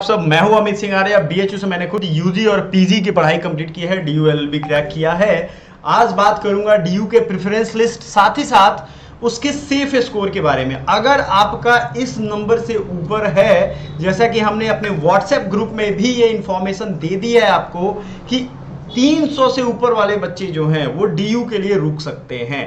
सब मैं हूं अमित सिंह आर्य। बीएचयू से मैंने खुद यूजी और पीजी की पढ़ाई कंप्लीट की है, डीयू एलएलबी क्रैक किया है। आज बात करूंगा डीयू के प्रेफरेंस लिस्ट, साथ ही साथ उसके सेफ स्कोर के बारे में। अगर आपका इस नंबर से ऊपर है, जैसा कि हमने अपने व्हाट्सएप ग्रुप में भी ये इंफॉर्मेशन दे दी है आपको कि 300 से ऊपर वाले बच्चे जो हैं वो डीयू के लिए रुक सकते हैं।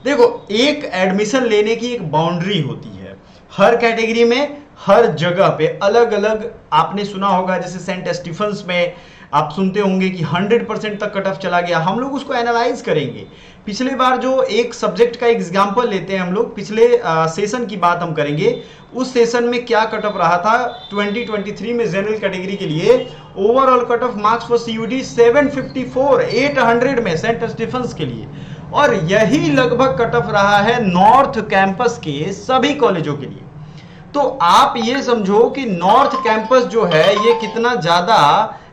देखो, एक एडमिशन लेने की एक बाउंड्री होती है, हर कैटेगरी में हर जगह पे अलग अलग। आपने सुना होगा जैसे सेंट स्टीफंस में आप सुनते होंगे कि 100% तक कट ऑफ चला गया। हम लोग उसको एनालाइज करेंगे। पिछले बार जो एक सब्जेक्ट का एग्जांपल लेते हैं हम लोग, पिछले सेशन की बात हम करेंगे, उस सेशन में क्या कट ऑफ रहा था 2023 में जनरल कैटेगरी के लिए। Overall cut off marks for CUT 754, 800 में सेंट स्टीफंस के लिए। और यही लगभग कट ऑफ रहा है नॉर्थ कैंपस के सभी कॉलेजों के लिए। तो आप ये समझो कि नॉर्थ कैंपस जो है ये कितना ज्यादा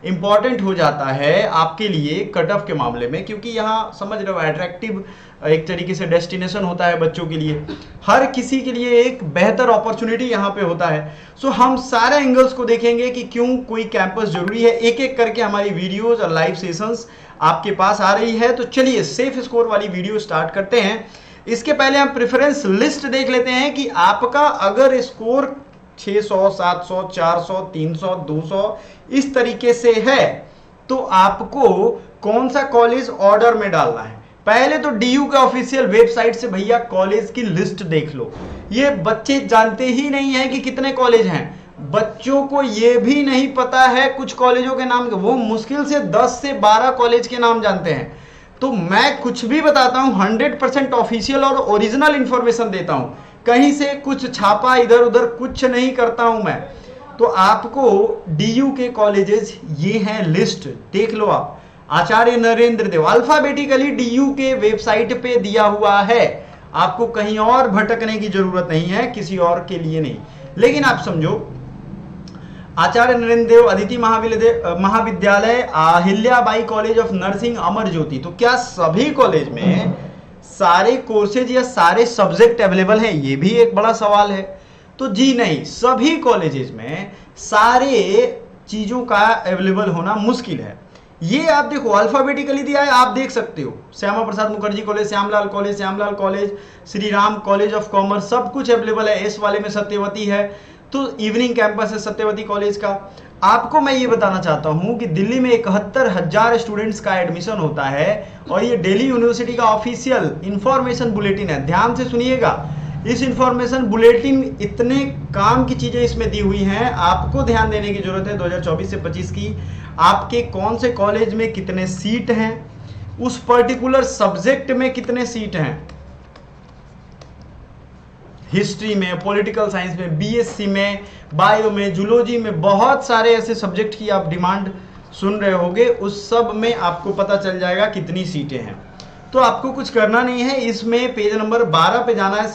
इंपॉर्टेंट हो जाता है आपके लिए कट ऑफ के मामले में, क्योंकि यहाँ समझ रहे हो अट्रैक्टिव एक तरीके से डेस्टिनेशन होता है बच्चों के लिए। हर किसी के लिए एक बेहतर अपॉर्चुनिटी यहाँ पे होता है। सो हम सारे एंगल्स को देखेंगे कि क्यों कोई कैंपस जरूरी है। एक एक करके हमारी वीडियोज और लाइव सेशंस आपके पास आ रही है। तो चलिए सेफ स्कोर वाली वीडियो स्टार्ट करते हैं। इसके पहले हम प्रेफरेंस लिस्ट देख लेते हैं कि आपका अगर स्कोर 600, 700, 400, 300, 200 इस तरीके से है तो आपको कौन सा कॉलेज ऑर्डर में डालना है। पहले तो डीयू का ऑफिशियल वेबसाइट से भैया कॉलेज की लिस्ट देख लो। ये बच्चे जानते ही नहीं है कि कितने कॉलेज हैं। बच्चों को ये भी नहीं पता है कुछ कॉलेजों के नाम, वो मुश्किल से 10 से 12 कॉलेज के नाम जानते हैं। तो मैं कुछ भी बताता हूं 100% ऑफिशियल और ओरिजिनल इंफॉर्मेशन देता हूं, कहीं से कुछ छापा इधर उधर कुछ नहीं करता हूं मैं। तो आपको डीयू के कॉलेजेस ये हैं, लिस्ट देख लो आप। आचार्य नरेंद्र देव अल्फाबेटिकली डीयू के वेबसाइट पे दिया हुआ है, आपको कहीं और भटकने की जरूरत नहीं है, किसी और के लिए नहीं। लेकिन आप समझो आचार्य नरेंद्र देव अदिति महाविद्यालय, Ahilyabai college of nursing, Amar Jyoti. तो क्या सभी कॉलेज में सारे कोर्सेज या सारे सब्जेक्ट अवेलेबल हैं? ये भी एक बड़ा सवाल है। तो जी नहीं, सभी कॉलेजेस में सारे चीजों का अवेलेबल होना मुश्किल है। ये आप देखो अल्फाबेटिकली दिया है, आप देख सकते हो। Shyama Prasad Mukherjee college, Shyamlal college, Shyamlal college, Shri Ram college of commerce, सब कुछ अवेलेबल है। एस वाले में सत्यवती है, तो इवनिंग कैंपस है सत्यवती कॉलेज का। आपको मैं ये बताना चाहता हूं कि दिल्ली में 71,000 स्टूडेंट्स का एडमिशन होता है और ये दिल्ली यूनिवर्सिटी का ऑफिशियल इंफॉर्मेशन बुलेटिन है। ध्यान से सुनिएगा, इस इंफॉर्मेशन बुलेटिन इतने काम की चीजें इसमें दी हुई हैं, आपको ध्यान देने की जरूरत है 2024 से 25 की। आपके कौन से कॉलेज में कितने सीट हैं, उस पर्टिकुलर सब्जेक्ट में कितने सीट हैं, हिस्ट्री में, पॉलिटिकल साइंस में, बीएससी में, बायो में, जूलॉजी में, बहुत सारे ऐसे सब्जेक्ट की आप डिमांड सुन रहे होंगे, उस सब में आपको पता चल जाएगा कितनी सीटें हैं। तो आपको कुछ करना नहीं है, इसमें पेज नंबर 12 पे जाना है।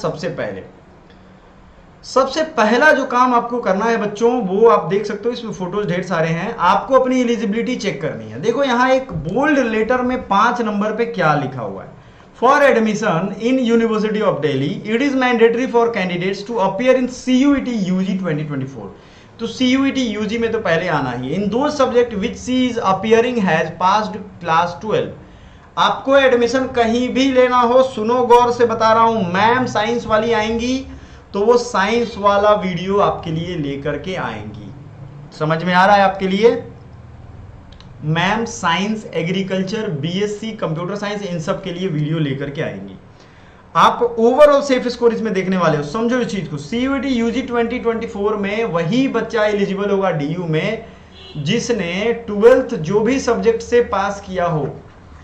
सबसे पहला जो काम आपको करना है बच्चों, वो आप देख सकते हो, इसमें फोटोज ढेर सारे हैं। आपको अपनी एलिजिबिलिटी चेक करनी है। देखो यहाँ एक बोल्ड लेटर में 5 नंबर पे क्या लिखा हुआ है। For admission in University of Delhi, it is mandatory for candidates to appear in CUET UG 2024. तो CUET UG में तो पहले आना ही है। In those subject which she is appearing has passed class 12. आपको एडमिशन कहीं भी लेना हो, सुनो गौर से बता रहा हूं। मैम साइंस वाली आएंगी तो वो साइंस वाला वीडियो आपके लिए लेकर के आएंगी। समझ में आ रहा है आपके लिए? Ma'am science, agriculture, BSc, computer science, इन सब के लिए वीडियो लेकर के आएंगी। आप ओवरऑल सेफ स्कोर इसमें देखने वाले हो, समझो इस चीज को। सीयूईटी यूजी 2024 में वही बच्चा एलिजिबल होगा डीयू में जिसने 12th जो भी सब्जेक्ट से पास किया हो,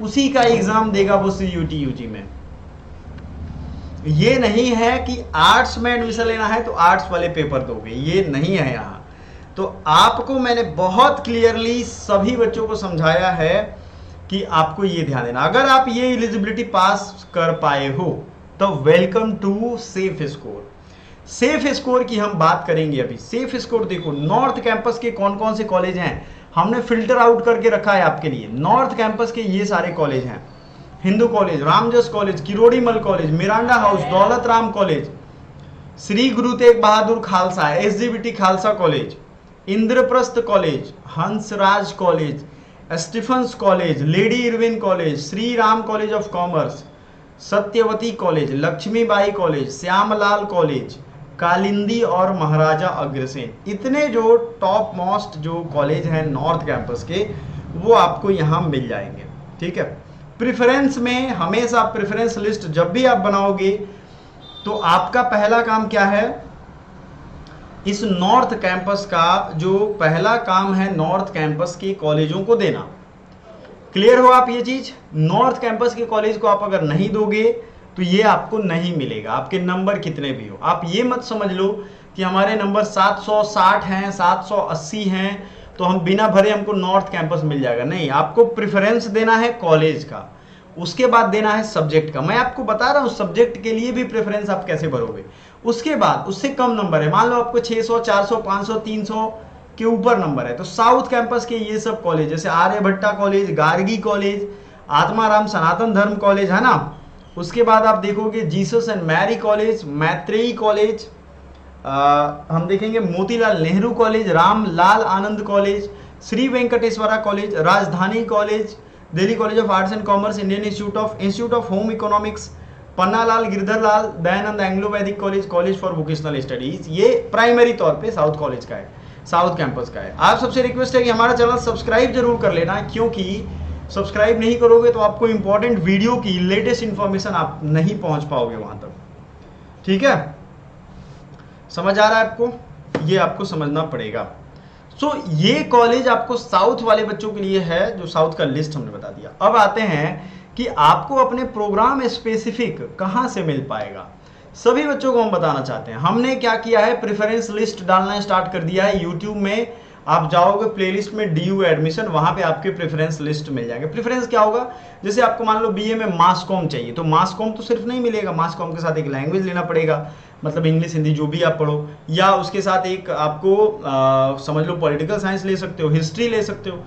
उसी का एग्जाम देगा वो सीयूईटी यूजी में। ये नहीं है कि आर्ट्स में एडमिशन लेना है तो आर्ट्स वाले पेपर दोगे, ये नहीं है यहाँ। तो आपको मैंने बहुत क्लियरली सभी बच्चों को समझाया है कि आपको ये ध्यान देना। अगर आप ये एलिजिबिलिटी पास कर पाए हो तो welcome to safe score. Safe score की हम बात करेंगे अभी। सेफ स्कोर देखो, नॉर्थ कैंपस के कौन कौन से कॉलेज हैं हमने फिल्टर आउट करके रखा है आपके लिए। नॉर्थ कैंपस के ये सारे कॉलेज हैं: Hindu college, Ramjas college, Kirorimal college, Miranda house, Daulat Ram college, Shri Guru Tegh Bahadur Khalsa, SGBT Khalsa college, Indraprastha college, Hansraj college, Stephen's college, lady Irwin college, Shri Ram college of commerce, Satyawati college, Lakshmibai college, Shyamlal college, Kalindi और महाराजा अग्रसेन। इतने जो टॉप मोस्ट जो कॉलेज हैं नॉर्थ कैंपस के, वो आपको यहाँ मिल जाएंगे। ठीक है, प्रेफरेंस में हमेशा प्रेफरेंस लिस्ट जब भी आप बनाओगे तो आपका पहला काम क्या है, इस नॉर्थ कैंपस का जो पहला काम है नॉर्थ कैंपस के कॉलेजों को देना। क्लियर हो आप ये चीज? नॉर्थ कैंपस के कॉलेज को आप अगर नहीं दोगे तो ये आपको नहीं मिलेगा, आपके नंबर कितने भी हो। आप ये मत समझ लो कि हमारे नंबर 760 हैं, 780 हैं, तो हम बिना भरे हमको नॉर्थ कैंपस मिल जाएगा। नहीं, आपको प्रेफरेंस देना है कॉलेज का, उसके बाद देना है सब्जेक्ट का। मैं आपको बता रहा हूं सब्जेक्ट के लिए भी प्रेफरेंस आप कैसे भरोगे। उसके बाद उससे कम नंबर है, मान लो आपको 600, 400, 500, 300 के ऊपर नंबर है, तो साउथ कैंपस के ये सब कॉलेज जैसे Aryabhatta college, Gargi college, Atmaram Sanatan Dharma college है ना, उसके बाद आप देखोगे Jesus and Mary college, Maitreyi college, हम देखेंगे Motilal Nehru college, Ramlal Anand college, Shri Venkateswara college, Rajdhani college, Delhi college of arts and commerce, Indian institute of home economics, Pannalal Girdharlal, Dayanand Anglo Vedic college, college for vocational studies. ये प्राइमरी तौर पे साउथ कॉलेज का है, साउथ कैंपस का है। आप सबसे रिक्वेस्ट है कि हमारा चैनल सब्सक्राइब जरूर कर लेना, क्योंकि सब्सक्राइब नहीं करोगे तो आपको इंपॉर्टेंट वीडियो की लेटेस्ट इंफॉर्मेशन आप नहीं पहुंच पाओगे वहां तक। ठीक है, समझ आ रहा है आपको? ये आपको समझना पड़ेगा। सो ये कॉलेज आपको साउथ वाले बच्चों के लिए है, जो साउथ का लिस्ट हमने बता दिया। अब आते हैं कि आपको अपने प्रोग्राम स्पेसिफिक कहां से मिल पाएगा। सभी बच्चों को हम बताना चाहते हैं, हमने क्या किया है, प्रेफरेंस लिस्ट डालना स्टार्ट कर दिया है। यूट्यूब में आप जाओगे प्लेलिस्ट में DU एडमिशन, वहां पे आपके प्रेफरेंस लिस्ट मिल जाएंगे। प्रेफरेंस क्या होगा, जैसे आपको मान लो BA में मास कॉम चाहिए, तो मास कॉम तो सिर्फ नहीं मिलेगा, मास कॉम के साथ एक लैंग्वेज लेना पड़ेगा, मतलब इंग्लिश हिंदी जो भी आप पढ़ो, या उसके साथ एक आपको समझ लो पॉलिटिकल साइंस ले सकते हो, हिस्ट्री ले सकते हो,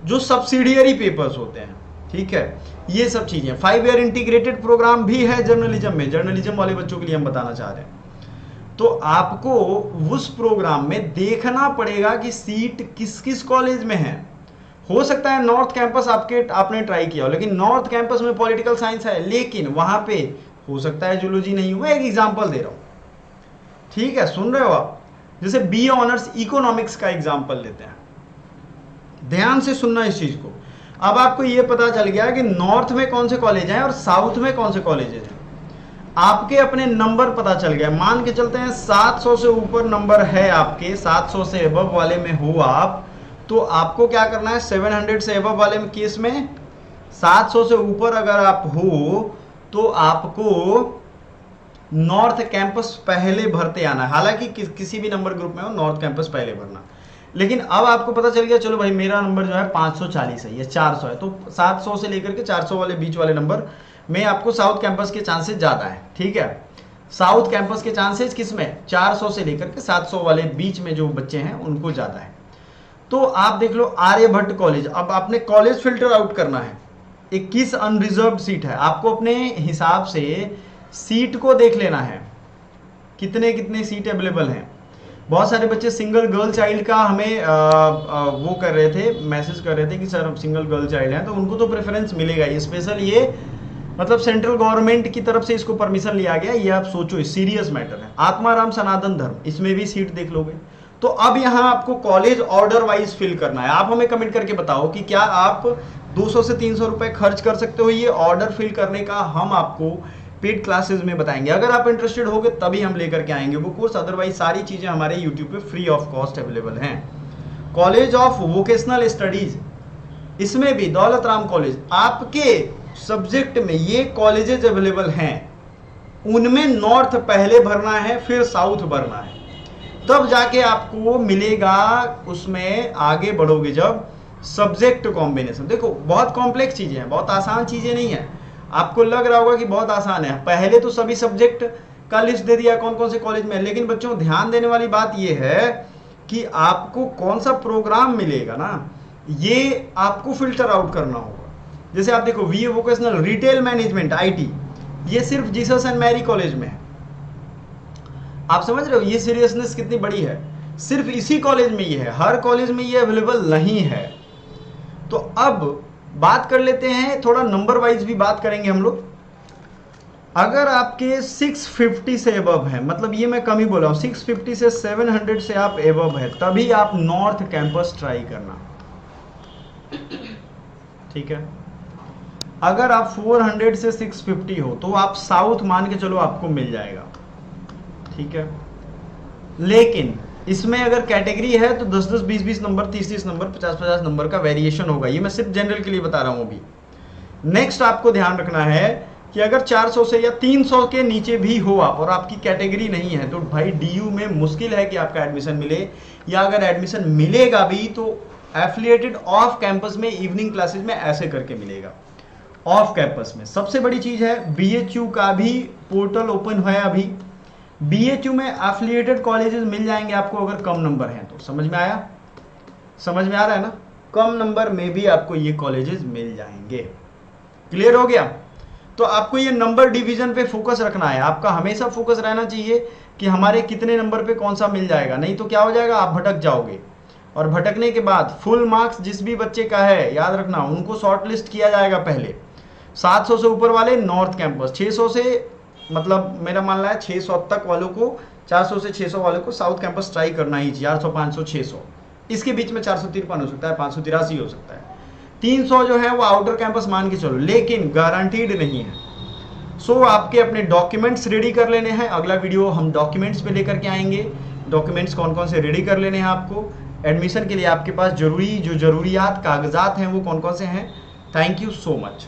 जो सब्सिडियरी पेपर्स होते हैं। ठीक है, ये सब चीजें। 5 ईयर इंटीग्रेटेड प्रोग्राम भी है जर्नलिज्म में, जर्नलिज्म वाले बच्चों के लिए हम बताना चाह रहे हैं। तो आपको उस प्रोग्राम में देखना पड़ेगा कि सीट किस किस कॉलेज में है। हो सकता है नॉर्थ कैंपस आपने ट्राई किया हो, लेकिन नॉर्थ कैंपस में पॉलिटिकल साइंस है, लेकिन वहां पे हो सकता है जूलॉजी नहीं हो। एक एग्जांपल दे रहा हूं, ठीक है, सुन रहे हो आप? जैसे BA ऑनर्स इकोनॉमिक्स का एग्जांपल लेते हैं, ध्यान से सुनना इस चीज को। अब आपको यह पता चल गया कि नॉर्थ में कौन से कॉलेज हैं और साउथ में कौन से कॉलेजेस हैं। आपके अपने नंबर पता चल गया, मान के चलते हैं 700 से ऊपर नंबर है आपके, 700 से अबव वाले में हो आप, तो आपको क्या करना है, 700 से अबव वाले में केस में 700 से ऊपर अगर आप हो तो आपको नॉर्थ कैंपस पहले भरते आना है। हालांकि किसी भी नंबर ग्रुप में हो, नॉर्थ कैंपस पहले भरना। लेकिन अब आपको पता चल गया, चलो भाई मेरा नंबर जो है 540 है, ये 400 है, तो 700 से लेकर के 400 वाले बीच वाले नंबर में आपको साउथ कैंपस के चांसेस ज्यादा है। ठीक है, साउथ कैंपस के चांसेस किसमें, 400 से लेकर के 700 वाले बीच में जो बच्चे हैं उनको ज्यादा है। तो आप देख लो आर्यभट्ट कॉलेज, अब आपने कॉलेज फिल्टर आउट करना है, 21 अनरिजर्व्ड सीट है, आपको अपने हिसाब से सीट को देख लेना है, कितने कितने सीट अवेलेबल हैं। बहुत सारे बच्चे सिंगल गर्ल चाइल्ड का हमें वो कर रहे थे, मैसेज कर रहे थे कि सर सिंगल गर्ल चाइल्ड है, तो उनको तो प्रेफरेंस मिलेगा ही। स्पेशल ये मतलब सेंट्रल गवर्नमेंट की तरफ से इसको परमिशन लिया गया, ये आप सोचो सीरियस मैटर है। आत्माराम सनातन धर्म, इसमें भी सीट देख लोगे। तो अब यहाँ आपको कॉलेज ऑर्डर वाइज फिल करना है। आप हमें कमेंट करके बताओ कि क्या आप 200 से 300 रुपए खर्च कर सकते हो ये ऑर्डर फिल करने का। हम आपको पेड क्लासेस में बताएंगे, अगर आप इंटरेस्टेड होगे तभी हम लेकर के आएंगे वो कोर्स, अदरवाइज सारी चीजें हमारे यूट्यूब पे फ्री ऑफ कॉस्ट अवेलेबल हैं। कॉलेज ऑफ वोकेशनल स्टडीज, इसमें भी दौलत राम कॉलेज, आपके सब्जेक्ट में ये कॉलेजेस अवेलेबल हैं, उनमें नॉर्थ पहले भरना है फिर साउथ भरना है, तब जाके आपको मिलेगा। उसमें आगे बढ़ोगे जब सब्जेक्ट कॉम्बिनेशन। देखो बहुत कॉम्प्लेक्स चीजें हैं, बहुत आसान चीजें नहीं है। आपको लग रहा होगा कि बहुत आसान है, पहले तो सभी सब्जेक्ट का लिस्ट दे दिया कौन कौन से कॉलेज में, लेकिन बच्चों ध्यान देने वाली बात यह है कि आपको कौन सा प्रोग्राम मिलेगा ना, ये आपको फिल्टर आउट करना होगा। जैसे आप देखो VA vocational retail management IT, ये सिर्फ जीसस एंड मैरी कॉलेज में है। आप समझ रहे हो ये सीरियसनेस कितनी बड़ी है। सिर्फ इसी कॉलेज में ये है, हर कॉलेज में ये अवेलेबल नहीं है। तो अब बात कर लेते हैं, थोड़ा नंबर वाइज भी बात करेंगे हम लोग। अगर आपके 650 से एबव है, मतलब ये मैं कम ही बोला हूँ, 650 से 700 से आप एबव है, तभी आप नॉर्थ कैंपस ट्राई करना, ठीक है। अगर आप 400 से 650 हो तो आप साउथ मान के चलो आपको मिल जाएगा, ठीक है। लेकिन इसमें अगर कैटेगरी है तो 10-10, 20-20 नंबर, 30-30 नंबर, 50-50 नंबर का वेरिएशन होगा। ये मैं सिर्फ जनरल के लिए बता रहा हूं अभी। नेक्स्ट आपको ध्यान रखना है कि अगर 400 से या 300 के नीचे भी हो आप और आपकी कैटेगरी नहीं है तो भाई डीयू में मुश्किल है कि आपका एडमिशन मिले, या अगर एडमिशन मिलेगा भी तो एफिलिएटेड ऑफ कैंपस में इवनिंग क्लासेज में ऐसे करके मिलेगा। ऑफ कैंपस में सबसे बड़ी चीज है, बीएचयू का भी पोर्टल ओपन है अभी। बीएचयू में एफिलिएटेड कॉलेजेस मिल जाएंगे आपको अगर कम नंबर हैं तो। समझ में आया? समझ में आ रहा है ना? कम नंबर में भी आपको ये कॉलेजेस मिल जाएंगे। क्लियर हो गया? तो आपको ये नंबर डिवीजन पे फोकस रखना है। आपका हमेशा फोकस रहना चाहिए कि हमारे कितने नंबर पे कौन सा मिल जाएगा, नहीं तो क्या हो जाएगा, आप भटक जाओगे। और भटकने के बाद फुल मार्क्स जिस भी बच्चे का है, याद रखना, उनको शॉर्ट लिस्ट किया जाएगा पहले। 700 से ऊपर वाले नॉर्थ कैंपस, 600 से मतलब मेरा मानना है 600 तक वालों को, 400 से 600 वालों को साउथ कैंपस ट्राई करना ही चाहिए। 400, 500, 600, इसके बीच में 453 हो सकता है, 583 हो सकता है। 300 जो है वो आउटर कैंपस मान के चलो, लेकिन गारंटीड नहीं है। सो आपके अपने डॉक्यूमेंट्स रेडी कर लेने हैं। अगला वीडियो हम डॉक्यूमेंट्स पे लेकर के आएंगे। डॉक्यूमेंट्स कौन कौन से रेडी कर लेने हैं आपको एडमिशन के लिए, आपके पास जरूरी जो जरूरियात कागजात हैं वो कौन कौन से हैं। Thank you so much.